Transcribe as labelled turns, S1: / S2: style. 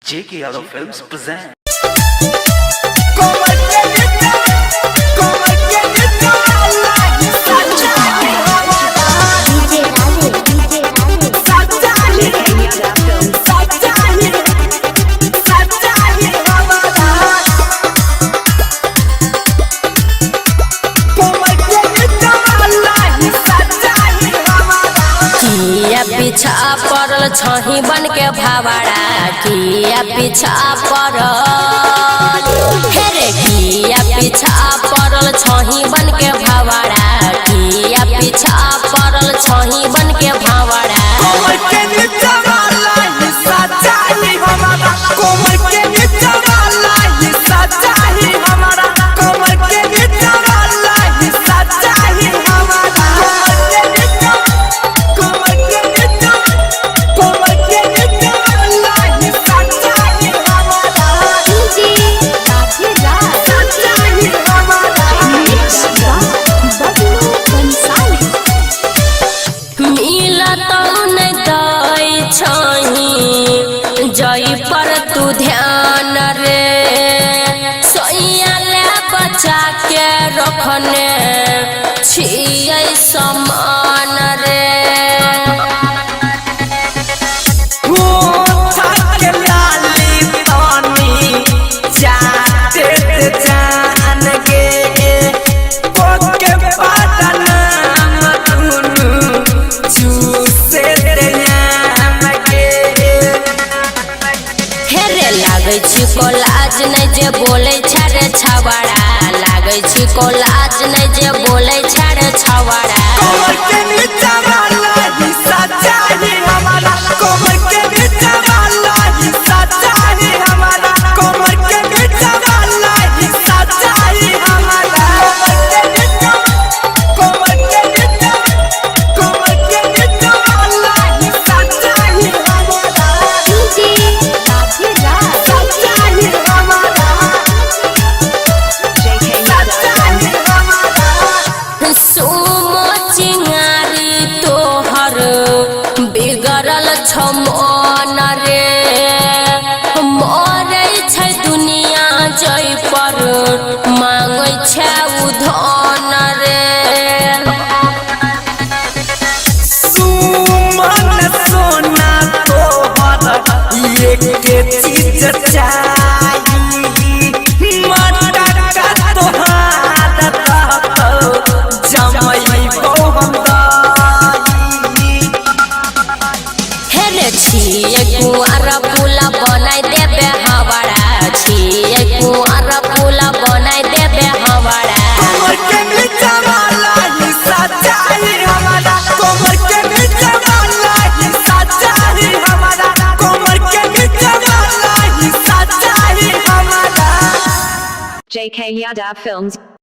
S1: JK Yadav Films present.
S2: पीछा पड़ल छही बन के भावड़ा किया पीछा पड़ल हेरे किया पीछा पड़ल छही बन के भावड़ा किया पीछा पड़ल छही बन के भावड़ा जई पर तू ध्यान रे सोइया ले बचा के रखने छियै समान रे लाज नहीं जे बोले छाड़े छवाड़ा लागे छी को लाज नहीं जे बोले छाड़े छवाड़ा मन रे मरे छै दुनिया जय पर मांगे छै उधन रे
S3: सुमन सोना तोहर एक चीज चाहिए मटका तोहार जमई बहुम
S2: छिए कुआर पुला बनाई देबे हवाड़ा छिए कुआर पुला बनाई देबे हवाड़ा
S3: कमर के नीचे वाला हिस्सा चाहिए हमारा कमर के नीचे वाला हिस्सा चाहिए हमारा कमर के नीचे वाला हिस्सा चाहिए हमारा
S4: JK Yadav Films